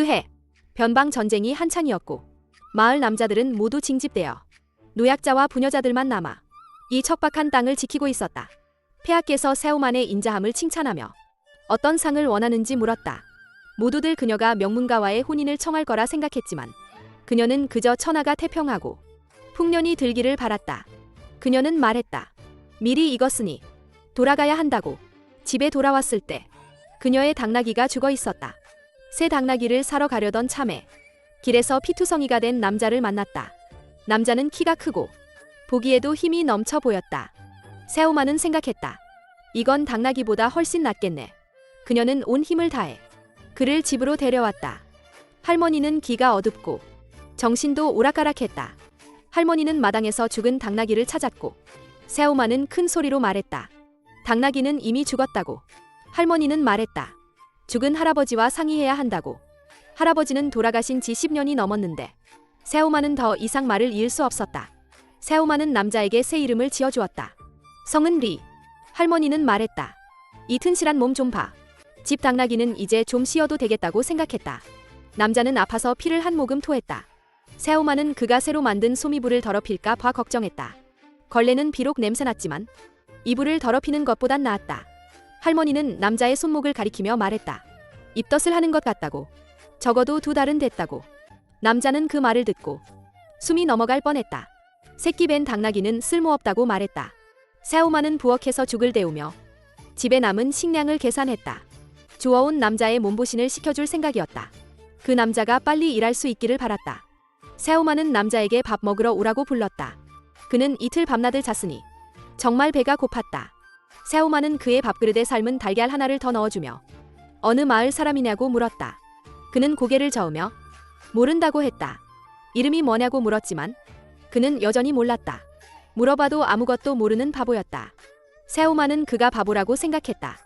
해 변방 전쟁이 한창이었고 마을 남자들은 모두 징집되어 노약자와 부녀자들만 남아 이 척박한 땅을 지키고 있었다. 폐하께서 새우만의 인자함을 칭찬하며 어떤 상을 원하는지 물었다. 모두들 그녀가 명문가와의 혼인을 청할 거라 생각했지만 그녀는 그저 천하가 태평하고 풍년이 들기를 바랐다. 그녀는 말했다. 미리 익었으니 돌아가야 한다고. 집에 돌아왔을 때 그녀의 당나귀가 죽어 있었다. 새 당나귀를 사러 가려던 참에 길에서 피투성이가 된 남자를 만났다. 남자는 키가 크고 보기에도 힘이 넘쳐 보였다. 새우마는 생각했다. 이건 당나귀보다 훨씬 낫겠네. 그녀는 온 힘을 다해 그를 집으로 데려왔다. 할머니는 귀가 어둡고 정신도 오락가락했다. 할머니는 마당에서 죽은 당나귀를 찾았고 새우마는 큰 소리로 말했다. 당나귀는 이미 죽었다고. 할머니는 말했다. 죽은 할아버지와 상의해야 한다고. 할아버지는 돌아가신 지 10년이 넘었는데 새우마는 더 이상 말을 이을 수 없었다. 새우마는 남자에게 새 이름을 지어주었다. 성은 리. 할머니는 말했다. 이 튼실한 몸 좀 봐. 집 당나귀는 이제 좀 쉬어도 되겠다고 생각했다. 남자는 아파서 피를 한 모금 토했다. 새우마는 그가 새로 만든 소미불을 더럽힐까 봐 걱정했다. 걸레는 비록 냄새났지만 이불을 더럽히는 것보단 나았다. 할머니는 남자의 손목을 가리키며 말했다. 입덧을 하는 것 같다고. 적어도 2달은 됐다고. 남자는 그 말을 듣고 숨이 넘어갈 뻔했다. 새끼 벤 당나귀는 쓸모없다고 말했다. 새우마는 부엌에서 죽을 데우며 집에 남은 식량을 계산했다. 주워온 남자의 몸보신을 시켜줄 생각이었다. 그 남자가 빨리 일할 수 있기를 바랐다. 새우마는 남자에게 밥 먹으러 오라고 불렀다. 그는 이틀 밤낮을 잤으니 정말 배가 고팠다. 새우마는 그의 밥그릇에 삶은 달걀 하나를 더 넣어주며 어느 마을 사람이냐고 물었다. 그는 고개를 저으며 모른다고 했다. 이름이 뭐냐고 물었지만 그는 여전히 몰랐다. 물어봐도 아무것도 모르는 바보였다. 새우마는 그가 바보라고 생각했다.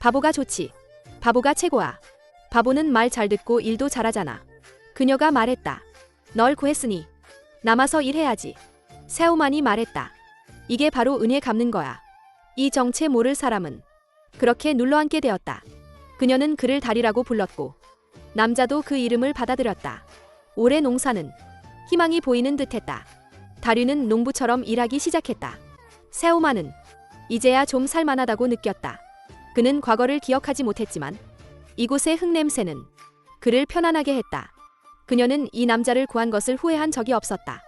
바보가 좋지. 바보가 최고야. 바보는 말 잘 듣고 일도 잘하잖아. 그녀가 말했다. 널 구했으니 남아서 일해야지. 새우만이 말했다. 이게 바로 은혜 갚는 거야. 이 정체 모를 사람은 그렇게 눌러앉게 되었다. 그녀는 그를 다리라고 불렀고 남자도 그 이름을 받아들였다. 올해 농사는 희망이 보이는 듯했다. 다리는 농부처럼 일하기 시작했다. 새우만은 이제야 좀 살만하다고 느꼈다. 그는 과거를 기억하지 못했지만 이곳의 흙냄새는 그를 편안하게 했다. 그녀는 이 남자를 구한 것을 후회한 적이 없었다.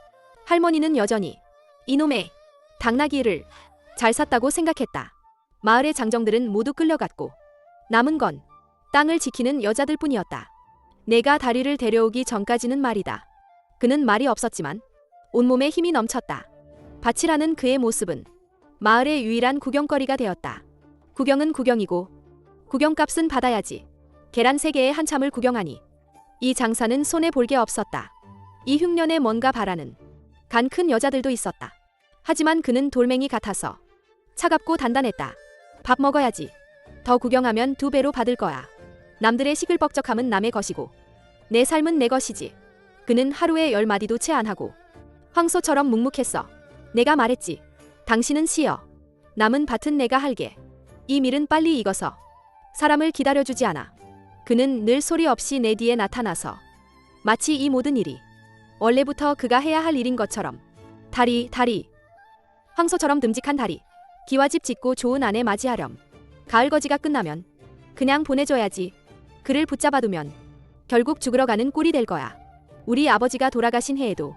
할머니는 여전히 이놈의 당나귀를 잘 샀다고 생각했다. 마을의 장정들은 모두 끌려갔고 남은 건 땅을 지키는 여자들 뿐이었다. 내가 다리를 데려오기 전까지는 말이다. 그는 말이 없었지만 온몸에 힘이 넘쳤다. 밭이라는 그의 모습은 마을의 유일한 구경거리가 되었다. 구경은 구경이고 구경값은 받아야지. 계란 3개에 한참을 구경하니 이 장사는 손해볼 게 없었다. 이 흉년에 뭔가 바라는 간 큰 여자들도 있었다. 하지만 그는 돌멩이 같아서 차갑고 단단했다. 밥 먹어야지. 더 구경하면 2배로 받을 거야. 남들의 시끌벅적함은 남의 것이고 내 삶은 내 것이지. 그는 하루에 10마디도 채 안 하고 황소처럼 묵묵했어. 내가 말했지. 당신은 쉬어. 남은 밭은 내가 할게. 이 밀은 빨리 익어서 사람을 기다려주지 않아. 그는 늘 소리 없이 내 뒤에 나타나서 마치 이 모든 일이 원래부터 그가 해야 할 일인 것처럼 다리. 황소처럼 듬직한 다리. 기와 집 짓고 좋은 아내 맞이하렴. 가을 거지가 끝나면 그냥 보내줘야지. 그를 붙잡아두면 결국 죽으러 가는 꼴이 될 거야. 우리 아버지가 돌아가신 해에도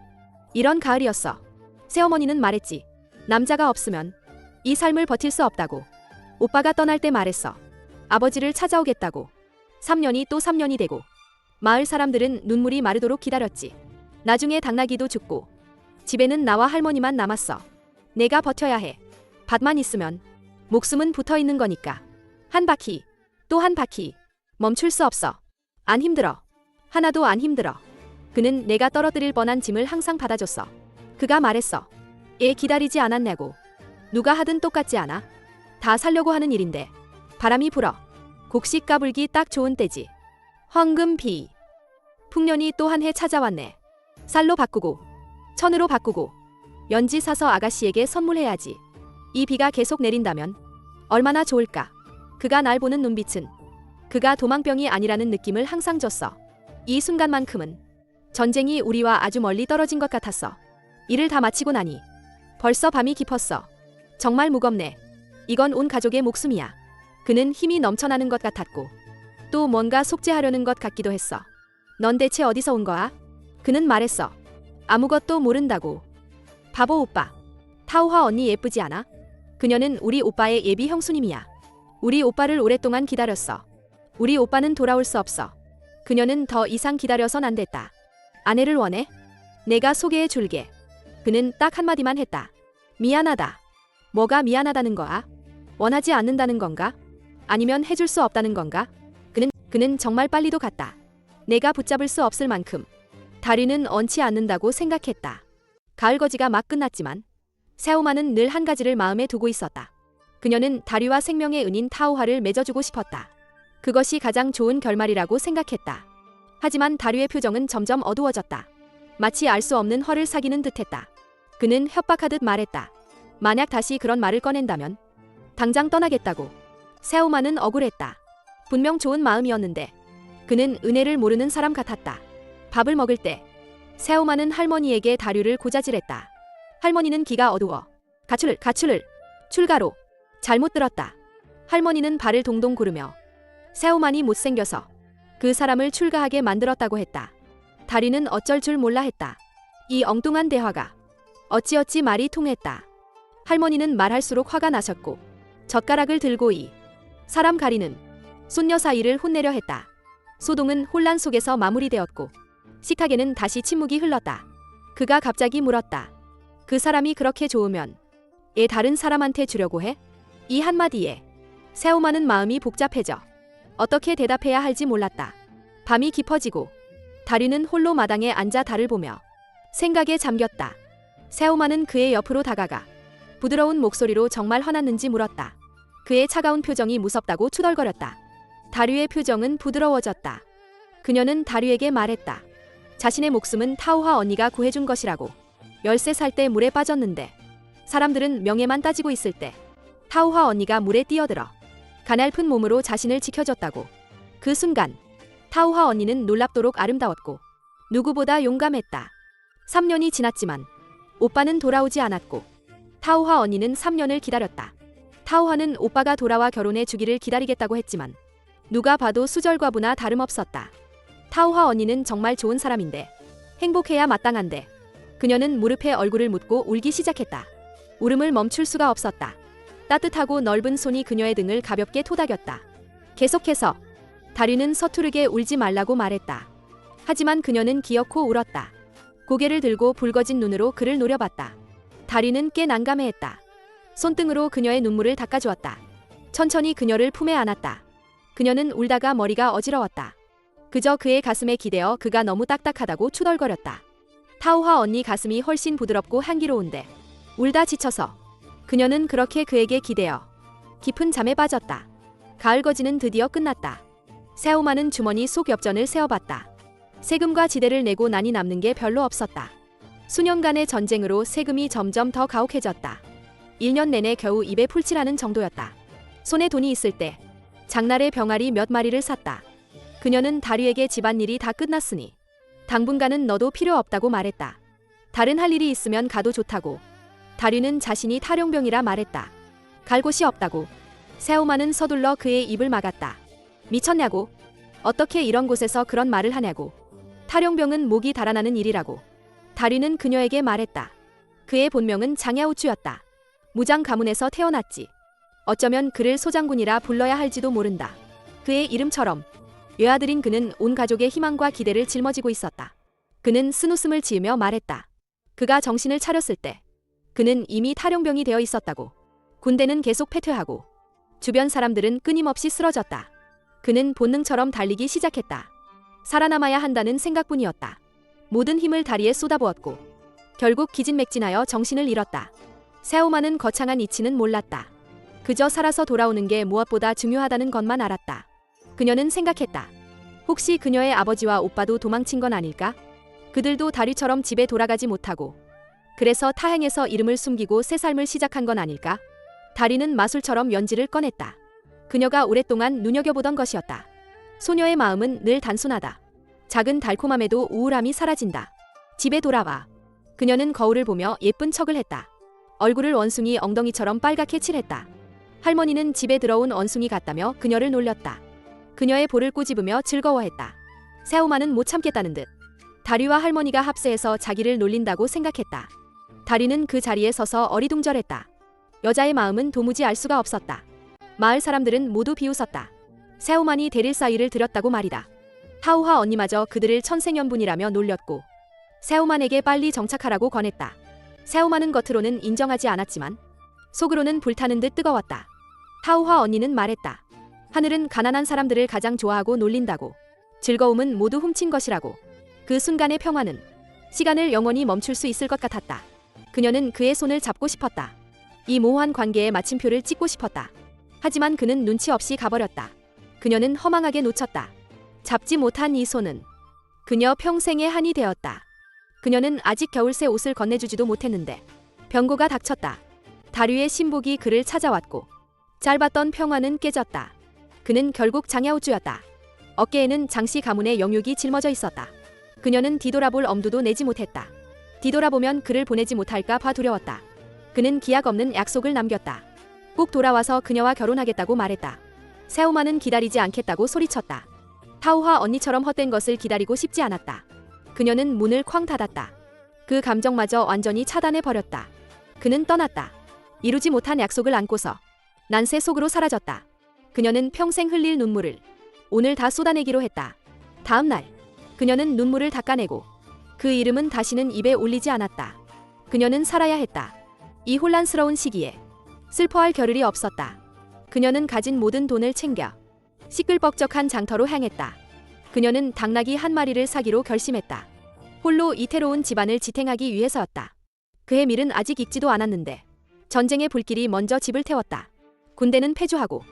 이런 가을이었어. 새어머니는 말했지. 남자가 없으면 이 삶을 버틸 수 없다고. 오빠가 떠날 때 말했어. 아버지를 찾아오겠다고. 3년이 또 3년이 되고 마을 사람들은 눈물이 마르도록 기다렸지. 나중에 당나귀도 죽고 집에는 나와 할머니만 남았어. 내가 버텨야 해. 밭만 있으면 목숨은 붙어있는 거니까. 한 바퀴 또 한 바퀴 멈출 수 없어. 안 힘들어. 하나도 안 힘들어. 그는 내가 떨어뜨릴 뻔한 짐을 항상 받아줬어. 그가 말했어. 얘 기다리지 않았냐고. 누가 하든 똑같지 않아? 다 살려고 하는 일인데. 바람이 불어. 곡식 까불기 딱 좋은 때지. 황금비. 풍년이 또 한 해 찾아왔네. 쌀로 바꾸고 천으로 바꾸고 연지 사서 아가씨에게 선물해야지. 이 비가 계속 내린다면 얼마나 좋을까. 그가 날 보는 눈빛은 그가 도망병이 아니라는 느낌을 항상 줬어. 이 순간만큼은 전쟁이 우리와 아주 멀리 떨어진 것 같았어. 일을 다 마치고 나니 벌써 밤이 깊었어. 정말 무겁네. 이건 온 가족의 목숨이야. 그는 힘이 넘쳐나는 것 같았고 또 뭔가 속죄하려는 것 같기도 했어. 넌 대체 어디서 온 거야? 그는 말했어. 아무것도 모른다고. 바보 오빠. 타오화 언니 예쁘지 않아? 그녀는 우리 오빠의 예비 형수님이야. 우리 오빠를 오랫동안 기다렸어. 우리 오빠는 돌아올 수 없어. 그녀는 더 이상 기다려선 안 됐다. 아내를 원해? 내가 소개해 줄게. 그는 딱 한마디만 했다. 미안하다. 뭐가 미안하다는 거야? 원하지 않는다는 건가? 아니면 해줄 수 없다는 건가? 그는 정말 빨리도 갔다. 내가 붙잡을 수 없을 만큼 다리는 얹지 않는다고 생각했다. 가을거지가 막 끝났지만 세오마는 늘 한 가지를 마음에 두고 있었다. 그녀는 다리와 생명의 은인 타오화를 맺어주고 싶었다. 그것이 가장 좋은 결말이라고 생각했다. 하지만 다리의 표정은 점점 어두워졌다. 마치 알 수 없는 허를 사귀는 듯했다. 그는 협박하듯 말했다. 만약 다시 그런 말을 꺼낸다면 당장 떠나겠다고. 세오마는 억울했다. 분명 좋은 마음이었는데 그는 은혜를 모르는 사람 같았다. 밥을 먹을 때 세오마는 할머니에게 다류를 고자질했다. 할머니는 귀가 어두워. 가출을. 출가로. 잘못 들었다. 할머니는 발을 동동 구르며 세오만이 못생겨서 그 사람을 출가하게 만들었다고 했다. 다리는 어쩔 줄 몰라 했다. 이 엉뚱한 대화가 어찌어찌 말이 통했다. 할머니는 말할수록 화가 나셨고 젓가락을 들고 이 사람 가리는 손녀 사이를 혼내려 했다. 소동은 혼란 속에서 마무리되었고 식탁에는 다시 침묵이 흘렀다. 그가 갑자기 물었다. 그 사람이 그렇게 좋으면 애 다른 사람한테 주려고 해? 이 한마디에 세오마는 마음이 복잡해져 어떻게 대답해야 할지 몰랐다. 밤이 깊어지고 다리는 홀로 마당에 앉아 달을 보며 생각에 잠겼다. 세오마는 그의 옆으로 다가가 부드러운 목소리로 정말 화났는지 물었다. 그의 차가운 표정이 무섭다고 투덜거렸다. 다류의 표정은 부드러워졌다. 그녀는 다류에게 말했다. 자신의 목숨은 타오화 언니가 구해준 것이라고. 13살 때 물에 빠졌는데 사람들은 명예만 따지고 있을 때 타오화 언니가 물에 뛰어들어 가냘픈 몸으로 자신을 지켜줬다고. 그 순간 타오화 언니는 놀랍도록 아름다웠고 누구보다 용감했다. 3년이 지났지만 오빠는 돌아오지 않았고 타오화 언니는 3년을 기다렸다. 타오화는 오빠가 돌아와 결혼해 주기를 기다리겠다고 했지만 누가 봐도 수절과부나 다름없었다. 타오화 언니는 정말 좋은 사람인데 행복해야 마땅한데 그녀는 무릎에 얼굴을 묻고 울기 시작했다. 울음을 멈출 수가 없었다. 따뜻하고 넓은 손이 그녀의 등을 가볍게 토닥였다. 계속해서 다리는 서투르게 울지 말라고 말했다. 하지만 그녀는 기어코 울었다. 고개를 들고 붉어진 눈으로 그를 노려봤다. 다리는 꽤 난감해했다. 손등으로 그녀의 눈물을 닦아주었다. 천천히 그녀를 품에 안았다. 그녀는 울다가 머리가 어지러웠다. 그저 그의 가슴에 기대어 그가 너무 딱딱하다고 투덜거렸다. 타오화 언니 가슴이 훨씬 부드럽고 향기로운데 울다 지쳐서 그녀는 그렇게 그에게 기대어 깊은 잠에 빠졌다. 가을거지는 드디어 끝났다. 세오마는 주머니 속 엽전을 세어봤다. 세금과 지대를 내고 나니 남는 게 별로 없었다. 수년간의 전쟁으로 세금이 점점 더 가혹해졌다. 1년 내내 겨우 입에 풀칠하는 정도였다. 손에 돈이 있을 때 장날에 병아리 몇 마리를 샀다. 그녀는 다리에게 집안일이 다 끝났으니 당분간은 너도 필요 없다고 말했다. 다른 할 일이 있으면 가도 좋다고. 다리는 자신이 탈용병이라 말했다. 갈 곳이 없다고. 세오마는 서둘러 그의 입을 막았다. 미쳤냐고? 어떻게 이런 곳에서 그런 말을 하냐고. 탈용병은 목이 달아나는 일이라고. 다리는 그녀에게 말했다. 그의 본명은 장야우추였다. 무장 가문에서 태어났지. 어쩌면 그를 소장군이라 불러야 할지도 모른다. 그의 이름처럼 외아들인 그는 온 가족의 희망과 기대를 짊어지고 있었다. 그는 쓴웃음을 지으며 말했다. 그가 정신을 차렸을 때 그는 이미 탈용병이 되어 있었다고. 군대는 계속 패퇴하고 주변 사람들은 끊임없이 쓰러졌다. 그는 본능처럼 달리기 시작했다. 살아남아야 한다는 생각뿐이었다. 모든 힘을 다리에 쏟아부었고 결국 기진맥진하여 정신을 잃었다. 세오마는 거창한 이치는 몰랐다. 그저 살아서 돌아오는 게 무엇보다 중요하다는 것만 알았다. 그녀는 생각했다. 혹시 그녀의 아버지와 오빠도 도망친 건 아닐까? 그들도 다리처럼 집에 돌아가지 못하고 그래서 타향에서 이름을 숨기고 새 삶을 시작한 건 아닐까? 다리는 마술처럼 연지를 꺼냈다. 그녀가 오랫동안 눈여겨보던 것이었다. 소녀의 마음은 늘 단순하다. 작은 달콤함에도 우울함이 사라진다. 집에 돌아와. 그녀는 거울을 보며 예쁜 척을 했다. 얼굴을 원숭이 엉덩이처럼 빨갛게 칠했다. 할머니는 집에 들어온 원숭이 같다며 그녀를 놀렸다. 그녀의 볼을 꼬집으며 즐거워했다. 새우마는 못 참겠다는 듯. 다리와 할머니가 합세해서 자기를 놀린다고 생각했다. 다리는 그 자리에 서서 어리둥절했다. 여자의 마음은 도무지 알 수가 없었다. 마을 사람들은 모두 비웃었다. 새우만이 데릴 사위를 들였다고 말이다. 타우화 언니마저 그들을 천생연분이라며 놀렸고 새우만에게 빨리 정착하라고 권했다. 새우만은 겉으로는 인정하지 않았지만 속으로는 불타는 듯 뜨거웠다. 타우화 언니는 말했다. 하늘은 가난한 사람들을 가장 좋아하고 놀린다고. 즐거움은 모두 훔친 것이라고. 그 순간의 평화는 시간을 영원히 멈출 수 있을 것 같았다. 그녀는 그의 손을 잡고 싶었다. 이 모호한 관계에 마침표를 찍고 싶었다. 하지만 그는 눈치 없이 가버렸다. 그녀는 허망하게 놓쳤다. 잡지 못한 이 손은 그녀 평생의 한이 되었다. 그녀는 아직 겨울새 옷을 건네주지도 못했는데 병고가 닥쳤다. 다류의 신복이 그를 찾아왔고 짧았던 평화는 깨졌다. 그는 결국 장야우쭈였다. 어깨에는 장씨 가문의 영육이 짊어져 있었다. 그녀는 뒤돌아볼 엄두도 내지 못했다. 뒤돌아보면 그를 보내지 못할까 봐 두려웠다. 그는 기약 없는 약속을 남겼다. 꼭 돌아와서 그녀와 결혼하겠다고 말했다. 새우마는 기다리지 않겠다고 소리쳤다. 타우화 언니처럼 헛된 것을 기다리고 싶지 않았다. 그녀는 문을 쾅 닫았다. 그 감정마저 완전히 차단해버렸다. 그는 떠났다. 이루지 못한 약속을 안고서 난세 속으로 사라졌다. 그녀는 평생 흘릴 눈물을 오늘 다 쏟아내기로 했다. 다음 날 그녀는 눈물을 닦아내고 그 이름은 다시는 입에 올리지 않았다. 그녀는 살아야 했다. 이 혼란스러운 시기에 슬퍼할 겨를이 없었다. 그녀는 가진 모든 돈을 챙겨 시끌벅적한 장터로 향했다. 그녀는 당나귀 한 마리를 사기로 결심했다. 홀로 이태로운 집안을 지탱하기 위해서였다. 그의 밀은 아직 익지도 않았는데 전쟁의 불길이 먼저 집을 태웠다. 군대는 패주하고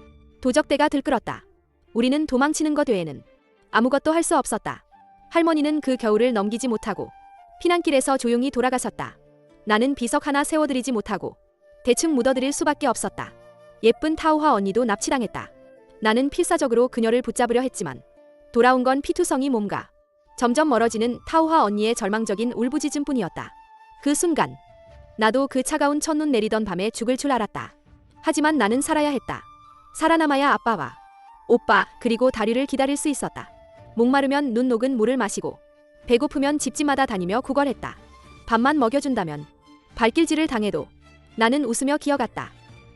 도적대가 들끓었다. 우리는 도망치는 것 외에는 아무것도 할 수 없었다. 할머니는 그 겨울을 넘기지 못하고 피난길에서 조용히 돌아가셨다. 나는 비석 하나 세워드리지 못하고 대충 묻어드릴 수밖에 없었다. 예쁜 타우화 언니도 납치당했다. 나는 필사적으로 그녀를 붙잡으려 했지만 돌아온 건 피투성이 몸과 점점 멀어지는 타우화 언니의 절망적인 울부짖음뿐이었다. 그 순간 나도 그 차가운 첫눈 내리던 밤에 죽을 줄 알았다. 하지만 나는 살아야 했다. 살아남아야 아빠와 오빠 그리고 다리를 기다릴 수 있었다. 목마르면 눈 녹은 물을 마시고 배고프면 집집마다 다니며 구걸했다. 밥만 먹여준다면 발길질을 당해도 나는 웃으며 기어갔다.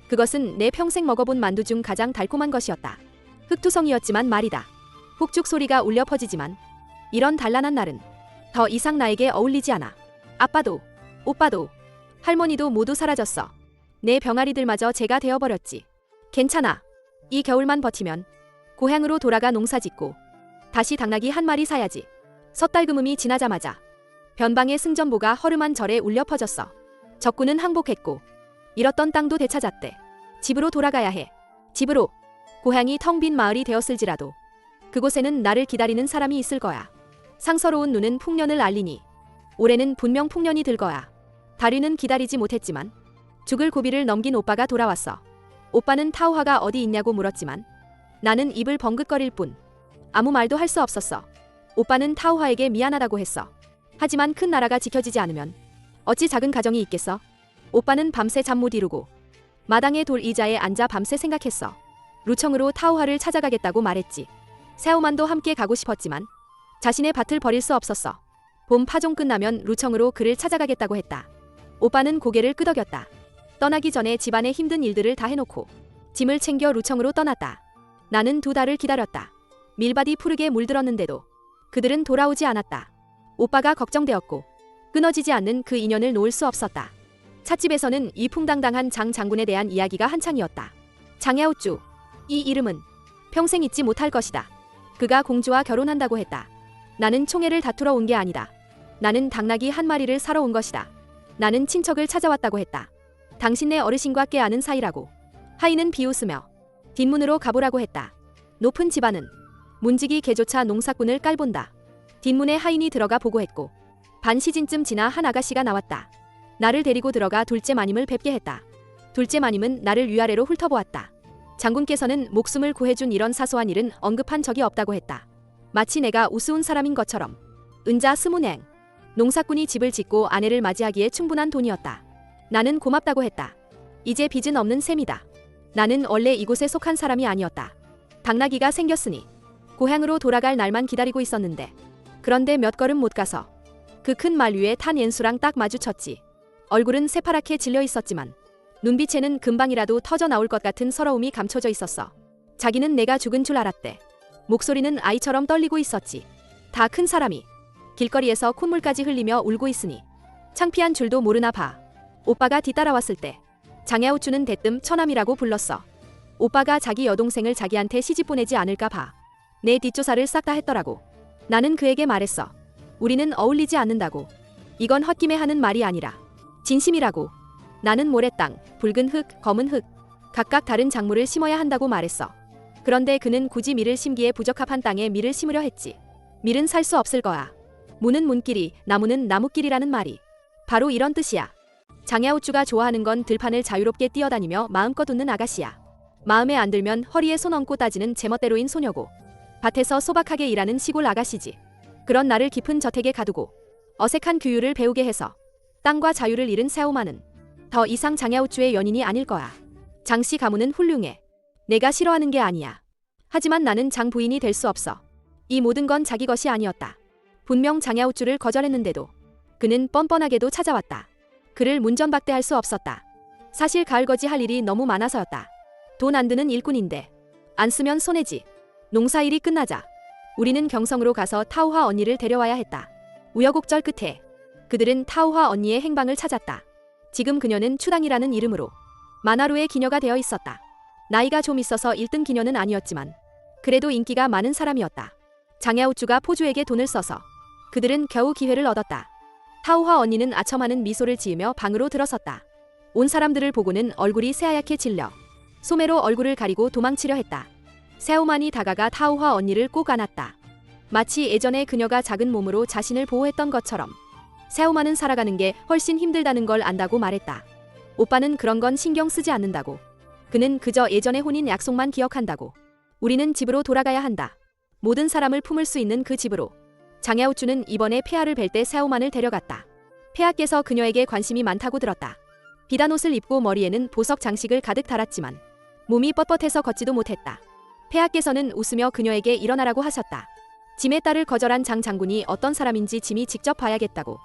그것은 내 평생 먹어본 만두 중 가장 달콤한 것이었다. 흙투성이었지만 말이다. 훅죽 소리가 울려 퍼지지만 이런 단란한 날은 더 이상 나에게 어울리지 않아. 아빠도 오빠도 할머니도 모두 사라졌어. 내 병아리들마저 제가 되어버렸지. 괜찮아. 이 겨울만 버티면 고향으로 돌아가 농사짓고 다시 당나귀 한 마리 사야지. 섣달그음이 지나자마자 변방의 승전보가 허름한 절에 울려 퍼졌어. 적군은 항복했고 잃었던 땅도 되찾았대. 집으로 돌아가야 해. 집으로. 고향이 텅 빈 마을이 되었을지라도 그곳에는 나를 기다리는 사람이 있을 거야. 상서로운 눈은 풍년을 알리니 올해는 분명 풍년이 들 거야. 다리는 기다리지 못했지만 죽을 고비를 넘긴 오빠가 돌아왔어. 오빠는 타우화가 어디 있냐고 물었지만 나는 입을 벙긋거릴 뿐 아무 말도 할 수 없었어. 오빠는 타우화에게 미안하다고 했어. 하지만 큰 나라가 지켜지지 않으면 어찌 작은 가정이 있겠어? 오빠는 밤새 잠 못 이루고 마당의 돌 의자에 앉아 밤새 생각했어. 루청으로 타우화를 찾아가겠다고 말했지. 새우만도 함께 가고 싶었지만 자신의 밭을 버릴 수 없었어. 봄 파종 끝나면 루청으로 그를 찾아가겠다고 했다. 오빠는 고개를 끄덕였다. 떠나기 전에 집안의 힘든 일들을 다 해놓고 짐을 챙겨 루청으로 떠났다. 나는 두 달을 기다렸다. 밀밭이 푸르게 물들었는데도 그들은 돌아오지 않았다. 오빠가 걱정되었고 끊어지지 않는 그 인연을 놓을 수 없었다. 찻집에서는 이 풍당당한 장 장군에 대한 이야기가 한창이었다. 장야우쭈. 이 이름은 평생 잊지 못할 것이다. 그가 공주와 결혼한다고 했다. 나는 총애를 다투러 온 게 아니다. 나는 당나귀 한 마리를 사러 온 것이다. 나는 친척을 찾아왔다고 했다. 당신네 어르신과 꽤 아는 사이라고. 하인은 비웃으며 뒷문으로 가보라고 했다. 높은 집안은 문지기 개조차 농사꾼을 깔본다. 뒷문에 하인이 들어가 보고했고 반 시즌쯤 지나 한 아가씨가 나왔다. 나를 데리고 들어가 둘째 마님을 뵙게 했다. 둘째 마님은 나를 위아래로 훑어보았다. 장군께서는 목숨을 구해준 이런 사소한 일은 언급한 적이 없다고 했다. 마치 내가 우스운 사람인 것처럼. 은자 20행. 농사꾼이 집을 짓고 아내를 맞이하기에 충분한 돈이었다. 나는 고맙다고 했다. 이제 빚은 없는 셈이다. 나는 원래 이곳에 속한 사람이 아니었다. 당나귀가 생겼으니 고향으로 돌아갈 날만 기다리고 있었는데, 그런데 몇 걸음 못 가서 그 큰 말 위에 탄 옌수랑 딱 마주쳤지. 얼굴은 새파랗게 질려 있었지만 눈빛에는 금방이라도 터져 나올 것 같은 서러움이 감춰져 있었어. 자기는 내가 죽은 줄 알았대. 목소리는 아이처럼 떨리고 있었지. 다 큰 사람이 길거리에서 콧물까지 흘리며 울고 있으니 창피한 줄도 모르나 봐. 오빠가 뒤따라왔을 때 장야우추는 대뜸 처남이라고 불렀어. 오빠가 자기 여동생을 자기한테 시집 보내지 않을까 봐. 내 뒷조사를 싹 다 했더라고. 나는 그에게 말했어. 우리는 어울리지 않는다고. 이건 홧김에 하는 말이 아니라 진심이라고. 나는 모래땅, 붉은 흙, 검은 흙 각각 다른 작물을 심어야 한다고 말했어. 그런데 그는 굳이 밀을 심기에 부적합한 땅에 밀을 심으려 했지. 밀은 살 수 없을 거야. 무는 문길이, 나무는 나무길이라는 말이 바로 이런 뜻이야. 장야우추가 좋아하는 건 들판을 자유롭게 뛰어다니며 마음껏 웃는 아가씨야. 마음에 안 들면 허리에 손 얹고 따지는 제멋대로인 소녀고, 밭에서 소박하게 일하는 시골 아가씨지. 그런 나를 깊은 저택에 가두고 어색한 규율을 배우게 해서 땅과 자유를 잃은 새우마는 더 이상 장야우추의 연인이 아닐 거야. 장씨 가문은 훌륭해. 내가 싫어하는 게 아니야. 하지만 나는 장 부인이 될 수 없어. 이 모든 건 자기 것이 아니었다. 분명 장야우추를 거절했는데도 그는 뻔뻔하게도 찾아왔다. 그를 문전박대할 수 없었다. 사실 가을거지 할 일이 너무 많아서였다. 돈 안 드는 일꾼인데 안 쓰면 손해지. 농사일이 끝나자 우리는 경성으로 가서 타우화 언니를 데려와야 했다. 우여곡절 끝에 그들은 타우화 언니의 행방을 찾았다. 지금 그녀는 추당이라는 이름으로 만화루의 기녀가 되어 있었다. 나이가 좀 있어서 1등 기녀는 아니었지만 그래도 인기가 많은 사람이었다. 장야우추가 포주에게 돈을 써서 그들은 겨우 기회를 얻었다. 타우화 언니는 아첨하는 미소를 지으며 방으로 들어섰다. 온 사람들을 보고는 얼굴이 새하얗게 질려 소매로 얼굴을 가리고 도망치려 했다. 새우만이 다가가 타우화 언니를 꼭 안았다. 마치 예전에 그녀가 작은 몸으로 자신을 보호했던 것처럼. 새우만은 살아가는 게 훨씬 힘들다는 걸 안다고 말했다. 오빠는 그런 건 신경 쓰지 않는다고. 그는 그저 예전의 혼인 약속만 기억한다고. 우리는 집으로 돌아가야 한다. 모든 사람을 품을 수 있는 그 집으로. 장야우추는 이번에 폐하를 뵐 때 새우만을 데려갔다. 폐하께서 그녀에게 관심이 많다고 들었다. 비단 옷을 입고 머리에는 보석 장식을 가득 달았지만 몸이 뻣뻣해서 걷지도 못했다. 폐하께서는 웃으며 그녀에게 일어나라고 하셨다. 짐의 딸을 거절한 장 장군이 어떤 사람인지 짐이 직접 봐야겠다고.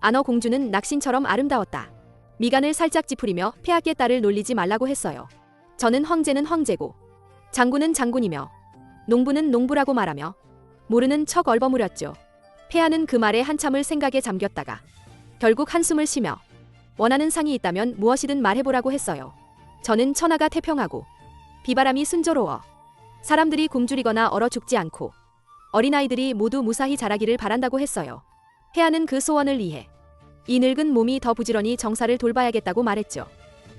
안어 공주는 낙신처럼 아름다웠다. 미간을 살짝 찌푸리며 폐하께 딸을 놀리지 말라고 했어요. 저는 황제는 황제고 장군은 장군이며 농부는 농부라고 말하며 모르는 척 얼버무렸죠. 폐하는 그 말에 한참을 생각에 잠겼다가 결국 한숨을 쉬며 원하는 상이 있다면 무엇이든 말해보라고 했어요. 저는 천하가 태평하고 비바람이 순조로워 사람들이 굶주리거나 얼어 죽지 않고 어린아이들이 모두 무사히 자라기를 바란다고 했어요. 폐하는 그 소원을 위해 이 늙은 몸이 더 부지런히 정사를 돌봐야겠다고 말했죠.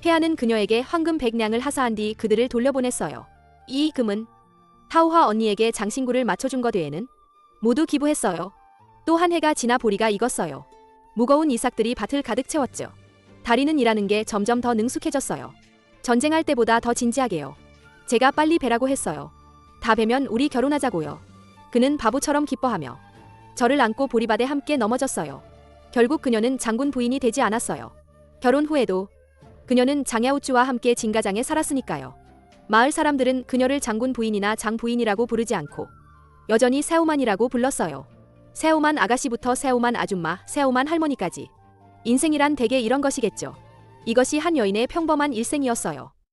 폐하는 그녀에게 황금 100냥을 하사한 뒤 그들을 돌려보냈어요. 이 금은 타우화 언니에게 장신구를 맞춰준 것 외에는 모두 기부했어요. 또 한 해가 지나 보리가 익었어요. 무거운 이삭들이 밭을 가득 채웠죠. 다리는 일하는 게 점점 더 능숙해졌어요. 전쟁할 때보다 더 진지하게요. 제가 빨리 베라고 했어요. 다 베면 우리 결혼하자고요. 그는 바보처럼 기뻐하며 저를 안고 보리밭에 함께 넘어졌어요. 결국 그녀는 장군 부인이 되지 않았어요. 결혼 후에도 그녀는 장야우추와 함께 진가장에 살았으니까요. 마을 사람들은 그녀를 장군 부인이나 장 부인이라고 부르지 않고 여전히 새우만이라고 불렀어요. 새우만 아가씨부터 새우만 아줌마, 새우만 할머니까지. 인생이란 대개 이런 것이겠죠. 이것이 한 여인의 평범한 일생이었어요.